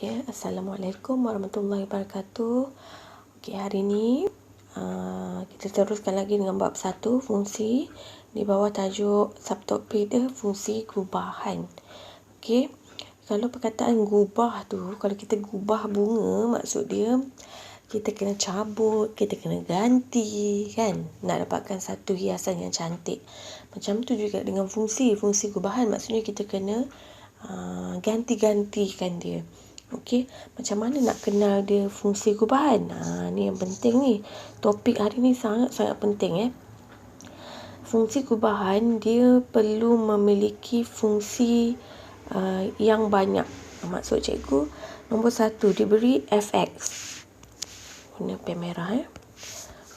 Okay, Assalamualaikum warahmatullahi wabarakatuh. Okay, hari ni kita teruskan lagi dengan bab 1, fungsi. Di bawah tajuk subtopik dia, fungsi gubahan. Okay, kalau perkataan gubah tu, kalau kita gubah bunga, maksud dia kita kena cabut, kita kena ganti, kan? Nak dapatkan satu hiasan yang cantik. Macam tu juga dengan fungsi gubahan, maksudnya kita kena ganti-gantikan dia. Okey, macam mana nak kenal dia fungsi gubahan? Ni yang penting ni. Topik hari ni sangat-sangat penting Fungsi gubahan dia perlu memiliki fungsi yang banyak. Maksud cikgu, nombor 1 diberi fx. Guna pen merah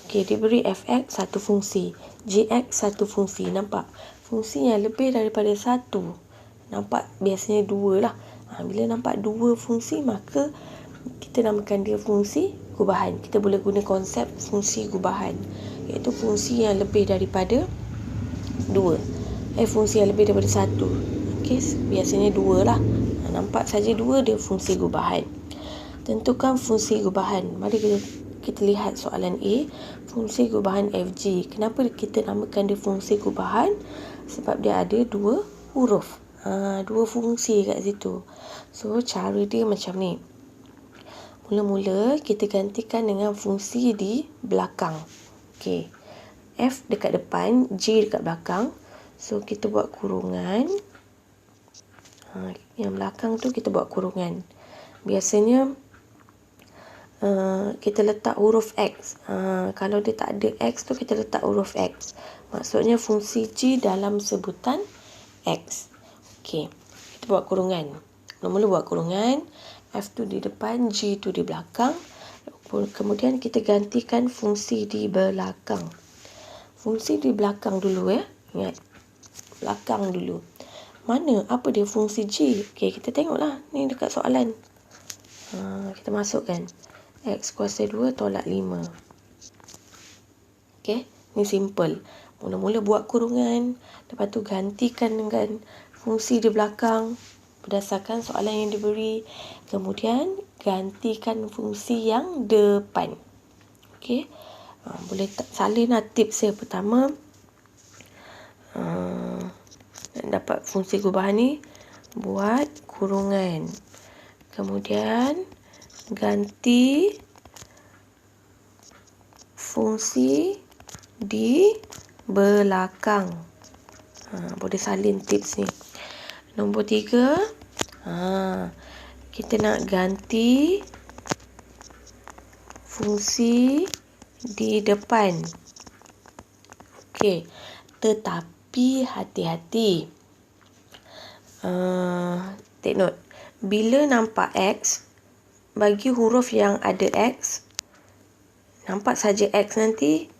Okey, diberi fx satu fungsi, gx satu fungsi. Nampak? Fungsi yang lebih daripada satu. Nampak biasanya 2 lah. Bila nampak 2 fungsi, maka kita namakan dia fungsi gubahan. Kita boleh guna konsep fungsi gubahan, iaitu fungsi yang lebih daripada 2. Fungsi yang lebih daripada 1. Okey, biasanya 2 lah. Nampak saja 2, dia fungsi gubahan. Tentukan fungsi gubahan. Mari kita lihat soalan A. Fungsi gubahan FG. Kenapa kita namakan dia fungsi gubahan? Sebab dia ada 2 huruf. 2 fungsi kat situ. So, cara dia macam ni. Mula-mula kita gantikan dengan fungsi di belakang. Okey. F dekat depan, G dekat belakang. So, kita buat kurungan. Yang belakang tu kita buat kurungan. Biasanya kita letak huruf X. Kalau dia tak ada X tu, kita letak huruf X. Maksudnya fungsi G dalam sebutan X. Okey, kita buat kurungan. Mula-mula buat kurungan. F tu di depan, G tu di belakang. Kemudian kita gantikan fungsi di belakang. Fungsi di belakang dulu Ingat, belakang dulu. Mana? Apa dia fungsi G? Okey, kita tengoklah. Ni dekat soalan. Kita masukkan. X kuasa 2 tolak 5. Okey, ni simple. Mula-mula buat kurungan. Lepas tu gantikan dengan fungsi di belakang berdasarkan soalan yang diberi. Kemudian gantikan fungsi yang depan. Okey, boleh salin tips saya. Pertama, nak dapat fungsi gubahan ni, buat kurungan. Kemudian ganti fungsi di belakang. Boleh salin tips ni. Nombor 3, kita nak ganti fungsi di depan. Okey, tetapi hati-hati. Take note. Bila nampak X, bagi huruf yang ada X, nampak saja X nanti,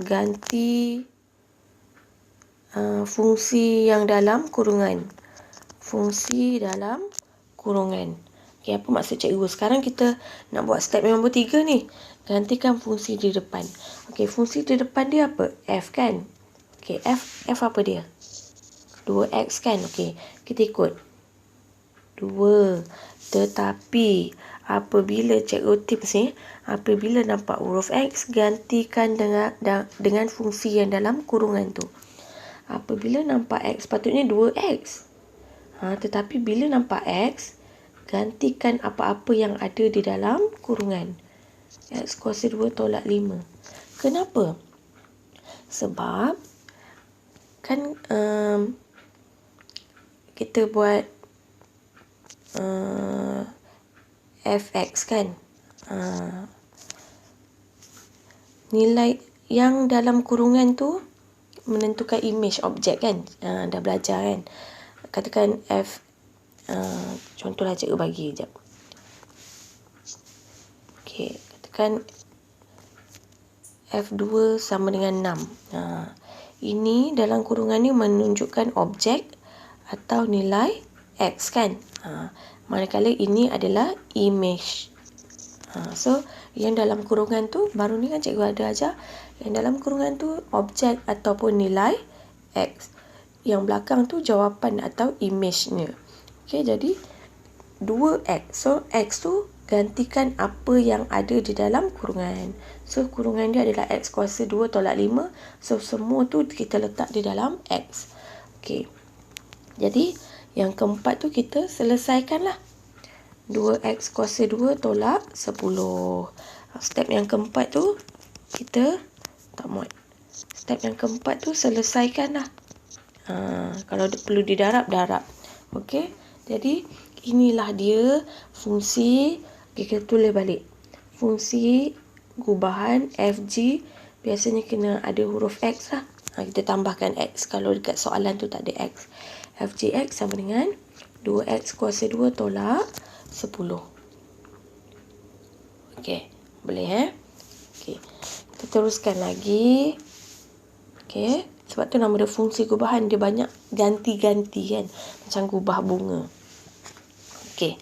ganti fungsi yang dalam kurungan. Fungsi dalam kurungan. Okey, apa maksud cikgu? Sekarang kita nak buat step nombor 3 ni. Gantikan fungsi di depan. Okey, fungsi di depan dia apa? F kan? Okey, F apa dia? 2X kan? Okey, kita ikut. 2. Tetapi apabila cikgu tips ni, apabila nampak huruf X, gantikan dengan fungsi yang dalam kurungan tu. Apabila nampak X, patutnya 2X. Tetapi bila nampak X, gantikan apa-apa yang ada di dalam kurungan. X kuasa 2 tolak 5. Kenapa? Sebab kan kita buat fx kan. Nilai yang dalam kurungan tu menentukan image objek kan. Dah belajar kan. Katakan F, contohlah cikgu bagi sekejap. Okey, katakan F2 sama dengan 6. Ini dalam kurungan ni menunjukkan objek atau nilai X kan. Manakala ini adalah image. So, yang dalam kurungan tu, baru ni kan cikgu ada ajar, yang dalam kurungan tu objek ataupun nilai X. Yang belakang tu jawapan atau image-nya. Okey, jadi 2x. So, x tu gantikan apa yang ada di dalam kurungan. So, kurungan dia adalah x kuasa 2 tolak 5. So, semua tu kita letak di dalam x. Okey. Jadi, yang keempat tu kita selesaikanlah. 2x kuasa 2 tolak 10. Step yang keempat tu, kita tak muat. Step yang keempat tu selesaikanlah. Kalau perlu didarab, darab. Okey. Jadi, inilah dia fungsi. Kita tulis balik. Fungsi gubahan FG biasanya kena ada huruf X lah. Kita tambahkan X kalau dekat soalan tu tak ada X. FGX sama dengan 2X kuasa 2 tolak 10. Okey, boleh Okey. Kita teruskan lagi. Okey, sebab tu nama dia fungsi gubahan, dia banyak ganti-ganti kan, macam gubah bunga. Okey.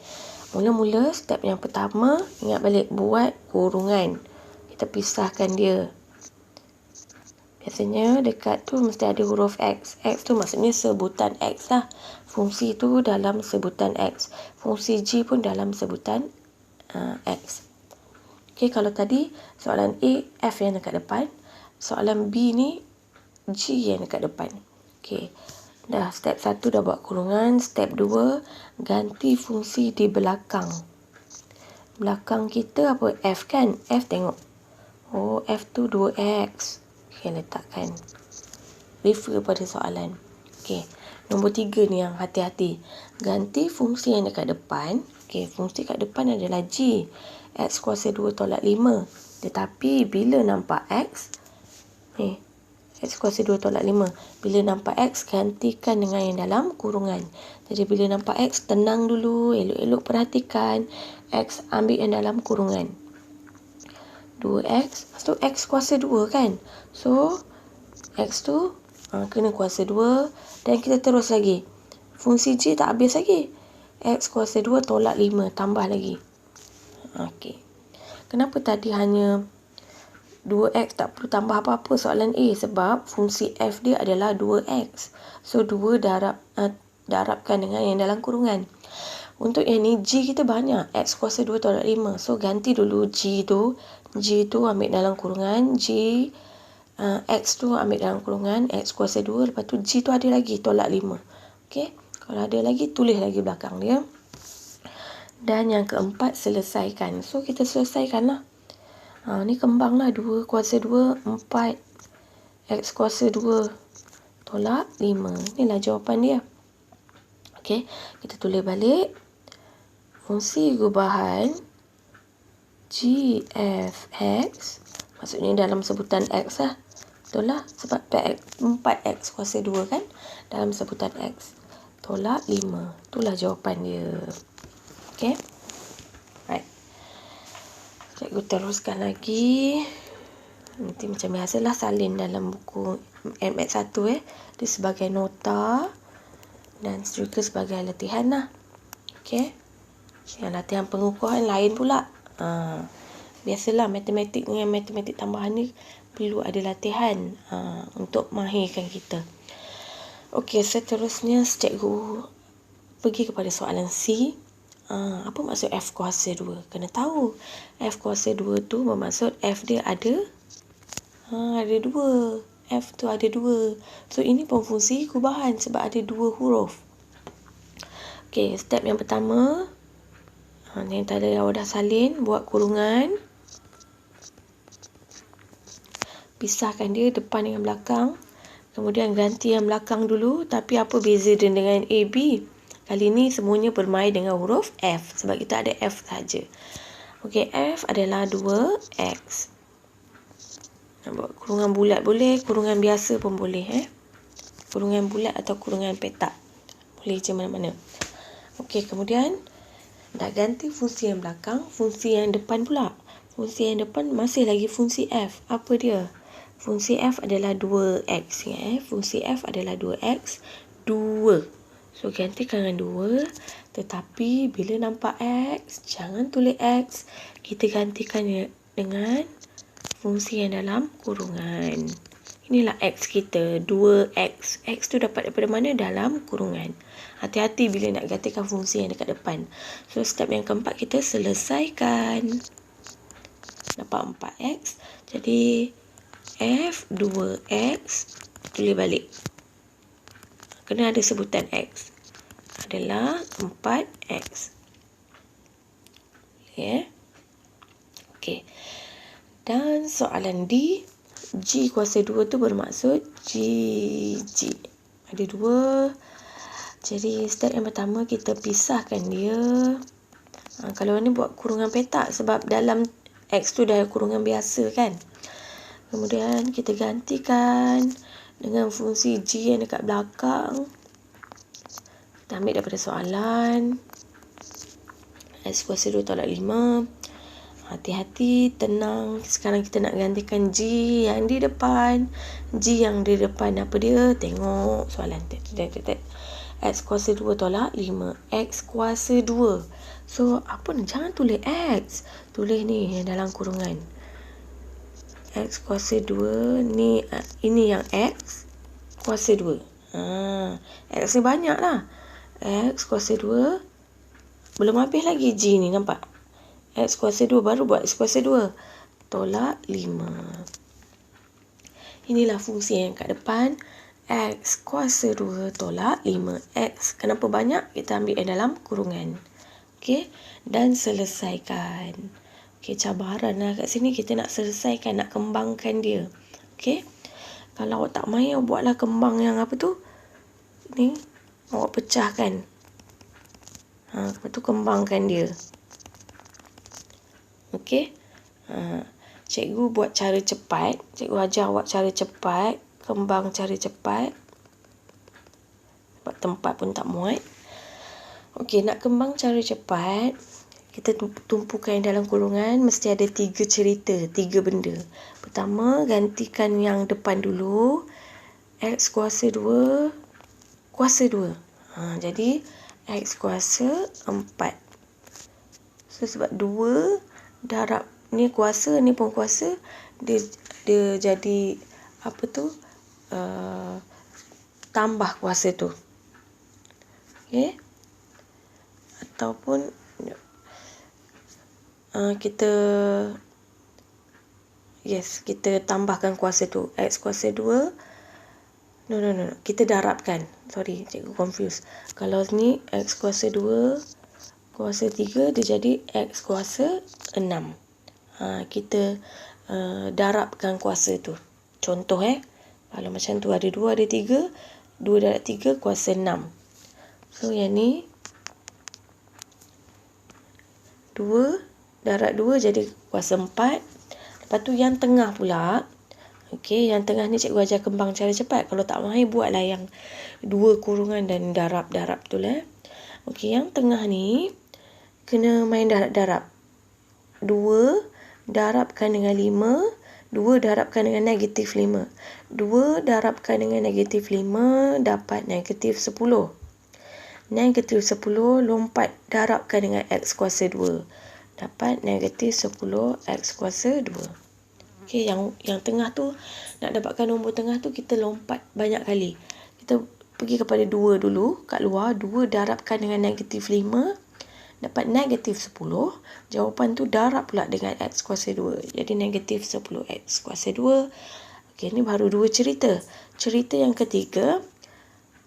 Mula-mula step yang pertama, ingat balik buat kurungan. Kita pisahkan dia. Biasanya dekat tu mesti ada huruf X. X tu maksudnya sebutan X lah. Fungsi tu dalam sebutan X. Fungsi G pun dalam sebutan X. Okey, kalau tadi soalan A, F yang dekat depan. Soalan B ni, G yang dekat depan. Okey. Dah, step 1 dah buat kurungan. Step 2, ganti fungsi di belakang. Belakang kita apa? F kan? F tengok. Oh, F tu 2X. Okey, letakkan. Refer pada soalan. Okey. Nombor 3 ni yang hati-hati. Ganti fungsi yang dekat depan. Okey, fungsi kat depan adalah G. X kuasa 2 tolak 5. Tetapi bila nampak X, ni, X kuasa 2 tolak 5. Bila nampak X, gantikan dengan yang dalam kurungan. Jadi bila nampak X, tenang dulu. Elok-elok perhatikan. X ambil yang dalam kurungan. 2X. Lepas tu X kuasa 2 kan. So, X tu kena kuasa 2. Dan kita terus lagi. Fungsi G tak habis lagi. X kuasa 2 tolak 5. Tambah lagi. Okey. Kenapa tadi hanya 2X tak perlu tambah apa-apa soalan A? Sebab fungsi F dia adalah 2X. So, 2 darabkan dengan yang dalam kurungan. Untuk yang ni, G kita banyak. X kuasa 2 tolak 5. So, ganti dulu G tu. G tu ambil dalam kurungan. X tu ambil dalam kurungan. X kuasa 2. Lepas tu G tu ada lagi. Tolak 5. Okey. Kalau ada lagi, tulis lagi belakang dia. Dan yang keempat, selesaikan. So, kita selesaikanlah. Ni kembanglah. 2 kuasa 2, 4. X kuasa 2 tolak 5. Inilah jawapan dia. Okey. Kita tulis balik. Fungsi gubahan GFX. Maksudnya dalam sebutan X lah. Betul lah. Sebab 4X kuasa 2 kan. Dalam sebutan X. Tolak 5. Itulah jawapan dia. Okey. Right. Cikgu teruskan lagi. Nanti macam biasalah salin dalam buku MX1 Dia sebagai nota. Dan juga sebagai latihan lah. Okey. Yang latihan pengukuhan lain pula. Biasalah matematik dengan matematik tambahan ni perlu ada latihan untuk mahirkan kita. Okey, seterusnya cikgu pergi kepada soalan C. Apa maksud F kuasa 2? Kena tahu. F kuasa 2 tu bermaksud F dia ada 2. F tu ada 2. So, ini pun fungsi gubahan sebab ada 2 huruf. Okey, step yang pertama. Yang tadi awak dah salin. Buat kurungan. Pisahkan dia depan dengan belakang. Kemudian ganti yang belakang dulu. Tapi apa beza dia dengan A, B? Kali ni semuanya bermain dengan huruf F. Sebab kita ada F saja. Okey, F adalah 2X. Nak buat kurungan bulat boleh. Kurungan biasa pun boleh. Kurungan bulat atau kurungan petak. Boleh je mana-mana. Okey, kemudian dah ganti fungsi yang belakang. Fungsi yang depan pula. Fungsi yang depan masih lagi fungsi F. Apa dia? Fungsi F adalah 2X. Fungsi F adalah 2X. 2. So, gantikan dengan 2. Tetapi, bila nampak X, jangan tulis X. Kita gantikan dengan fungsi yang dalam kurungan. Inilah X kita, 2X. X tu dapat daripada mana? Dalam kurungan. Hati-hati bila nak gantikan fungsi yang dekat depan. So, step yang keempat kita selesaikan. Dapat 4X. Jadi, F 2X tulis balik. Kena ada sebutan X. Adalah 4X. Ya. Okey. Dan soalan D, G kuasa 2 tu bermaksud G. Ada 2. Jadi step yang pertama kita pisahkan dia. Kalau ni buat kurungan petak sebab dalam X tu dah kurungan biasa kan. Kemudian kita gantikan dengan fungsi G yang dekat belakang. Kita ambil daripada soalan. X kuasa 2 tolak 5. Hati-hati, tenang. Sekarang kita nak gantikan G yang di depan. G yang di depan apa dia? Tengok soalan. X kuasa 2 tolak 5. X kuasa 2. So, apa ni? Jangan tulis X. Tulis ni yang dalam kurungan. X kuasa 2. Ni, ini yang X kuasa 2. X ni banyak lah. X kuasa 2. Belum habis lagi G ni, nampak? X kuasa 2, baru buat X kuasa 2. Tolak 5. Inilah fungsi yang kat depan. X kuasa 2 tolak 5X. Kenapa banyak? Kita ambil yang dalam kurungan. Okey. Dan selesaikan. Okey, cabaran lah kat sini kita nak selesaikan, nak kembangkan dia. Okey. Kalau awak tak main, buatlah kembang yang apa tu? Ni. Awak pecahkan. Lepas tu kembangkan dia. Okey. Cikgu buat cara cepat. Cikgu ajar awak cara cepat. Kembang cara cepat. Sebab tempat pun tak muat. Okey, nak kembang cara cepat. Kita tumpukan dalam kurungan. Mesti ada 3 cerita. 3 benda. Pertama, gantikan yang depan dulu. X kuasa 2. Kuasa 2. Jadi, X kuasa 4. So, sebab 2 darab ni kuasa, ni pun kuasa, dia jadi apa tu? Tambah kuasa tu. Okey. Ataupun kita tambahkan kuasa tu. X kuasa 2. No. Kita darabkan. Sorry, cikgu confuse. Kalau ni X kuasa 2 kuasa 3, dia jadi X kuasa 6. Kita darabkan kuasa tu. Contoh kalau macam tu ada 2, ada 3. 2 darab 3 kuasa 6. So yang ni 2 darab 2 jadi kuasa 4. Lepas tu yang tengah pula. Okey, yang tengah ni cikgu ajar kembang cara cepat. Kalau tak mahir, buatlah yang 2 kurungan dan darab-darab tu lah. Okey, yang tengah ni kena main darab-darab. 2 darabkan dengan 5. 2 darabkan dengan negatif 5. 2 darabkan dengan negatif 5 dapat negatif 10. Negatif 10 lompat darabkan dengan X kuasa 2. Dapat negatif 10 X kuasa 2. Okey, yang tengah tu, nak dapatkan nombor tengah tu, kita lompat banyak kali. Kita pergi kepada 2 dulu, kat luar. 2 darabkan dengan negatif 5. Dapat negatif 10. Jawapan tu darab pula dengan X kuasa 2. Jadi negatif 10 X kuasa 2. Okey, ni baru 2 cerita. Cerita yang ketiga,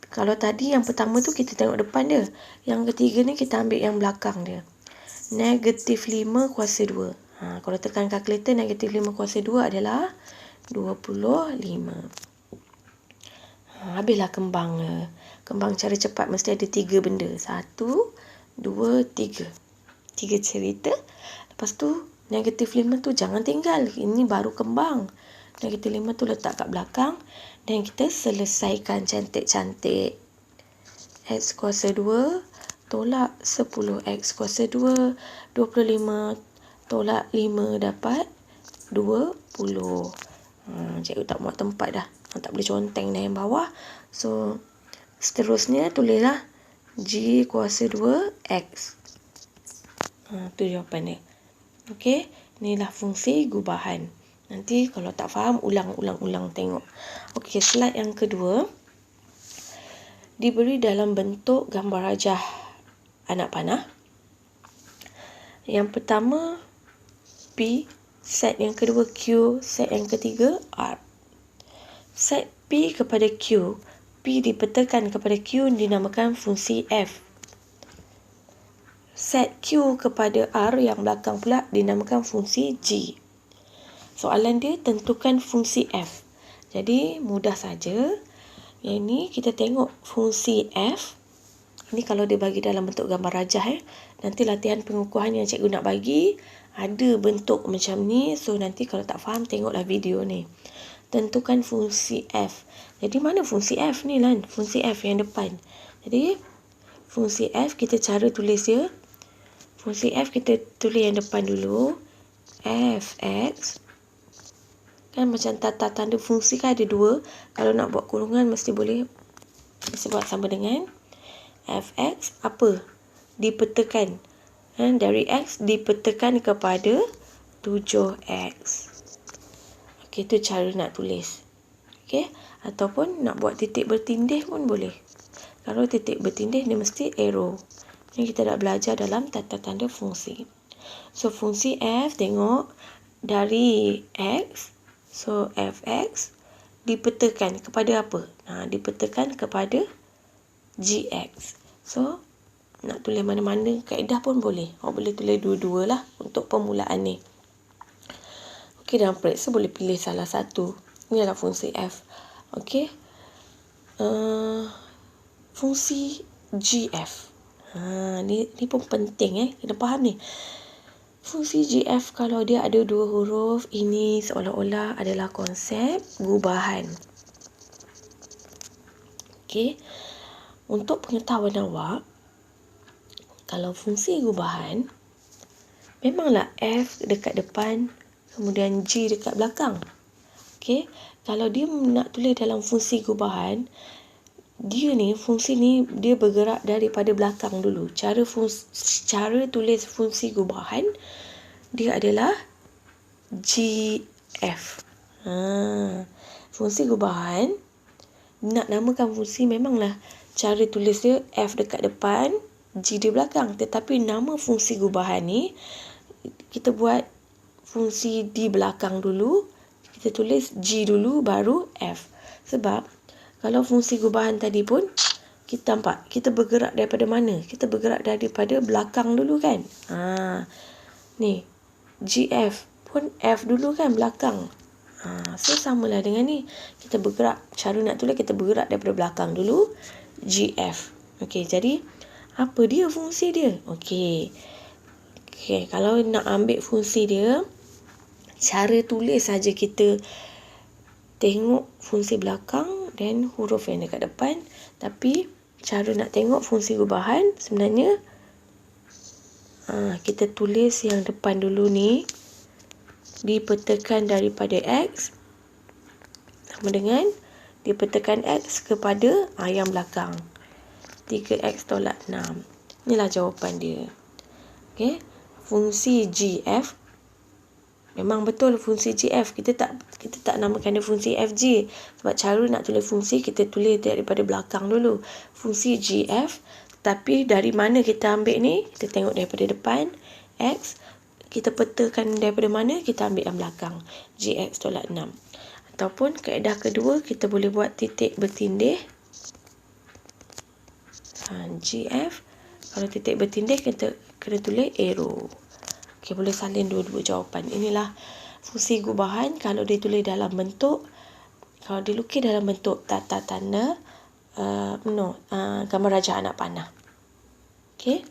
kalau tadi yang pertama tu kita tengok depan dia. Yang ketiga ni kita ambil yang belakang dia. Negatif 5 kuasa 2. Kalau tekan kalkulator, negatif 5 kuasa 2 adalah 25. Habislah kembang. Kembang cara cepat mesti ada 3 benda. 1, 2, 3. 3 cerita. Lepas tu, negatif 5 tu jangan tinggal. Ini baru kembang. Negatif 5 tu letak kat belakang. Dan kita selesaikan cantik-cantik. X kuasa 2 tolak 10 X kuasa 2. 25 tolak 5 dapat 20. Cikgu tak muat tempat dah. Tak boleh conteng dah yang bawah. So, seterusnya tulislah G kuasa 2 X. Tu jawapan dia. Okey. Inilah fungsi gubahan. Nanti kalau tak faham, ulang tengok. Okey, slide yang kedua. Diberi dalam bentuk gambar rajah anak panah. Yang pertama P, set yang kedua Q, set yang ketiga R. Set P kepada Q, P dipetakan kepada Q dinamakan fungsi F. Set Q kepada R yang belakang pula dinamakan fungsi G. Soalan dia tentukan fungsi F. Jadi mudah saja. Yang ini kita tengok fungsi F. Ini kalau dia bagi dalam bentuk gambar rajah. Nanti latihan pengukuhan yang cikgu nak bagi ada bentuk macam ni. So nanti kalau tak faham tengoklah video ni. Tentukan fungsi F. Jadi mana fungsi F ni Lan? Fungsi F yang depan. Jadi fungsi F kita cara tulis dia. Fungsi F kita tulis yang depan dulu. Fx. Kan macam tanda fungsi kan ada dua. Kalau nak buat kurungan mesti boleh. Mesti buat sama dengan Fx apa? Dipetakan. Dari X dipetakan kepada 7X. Okey, itu cara nak tulis. Okey, ataupun nak buat titik bertindih pun boleh. Kalau titik bertindih dia mesti arrow. Ini kita dah belajar dalam tanda fungsi. So fungsi F tengok dari X. So Fx dipetakan kepada apa? Dipetakan kepada Gx. So nak tulis mana-mana kaedah pun boleh. Boleh tulis dua-dua lah untuk permulaan ni. Okey, dalam periksa boleh pilih salah satu. Ini adalah fungsi F. Okey. Fungsi GF. Ni pun penting kena faham ni. Fungsi GF kalau dia ada dua huruf, ini seolah-olah adalah konsep gubahan. Okey. Untuk pengetahuan awak, kalau fungsi gubahan, memanglah F dekat depan, kemudian G dekat belakang. Okey. Kalau dia nak tulis dalam fungsi gubahan, fungsi ni dia bergerak daripada belakang dulu. Cara tulis fungsi gubahan dia adalah GF. Fungsi gubahan nak namakan fungsi memanglah cara tulis dia F dekat depan, G di belakang. Tetapi nama fungsi gubahan ni kita buat fungsi di belakang dulu, kita tulis G dulu baru F. Sebab kalau fungsi gubahan tadi pun kita nampak kita bergerak daripada mana? Kita bergerak daripada belakang dulu kan? Ni GF pun F dulu kan belakang. So samalah dengan ni. Kita bergerak, cara nak tulis kita bergerak daripada belakang dulu GF. Okey, jadi apa dia fungsi dia? Okey, kalau nak ambil fungsi dia, cara tulis saja kita tengok fungsi belakang dan huruf yang dekat depan. Tapi cara nak tengok fungsi gubahan sebenarnya kita tulis yang depan dulu ni dipetakan daripada X sama dengan dipetakan X kepada yang belakang 3X tolak 6. Inilah jawapan dia. Okey, fungsi GF memang betul fungsi GF. Kita tak namakan dia fungsi FG. Sebab cara nak tulis fungsi kita tulis daripada belakang dulu. Fungsi GF. Tapi dari mana kita ambil ni? Kita tengok daripada depan. X. Kita petakan daripada mana? Kita ambil yang belakang. GX tolak 6. Ataupun kaedah kedua kita boleh buat titik bertindih. GF. Kalau titik bertindih kita kena tulis arrow. Okey, boleh salin dua-dua jawapan. Inilah fungsi gubahan kalau ditulis dalam bentuk, kalau dilukis dalam bentuk tanda gambar rajah anak panah. Okey.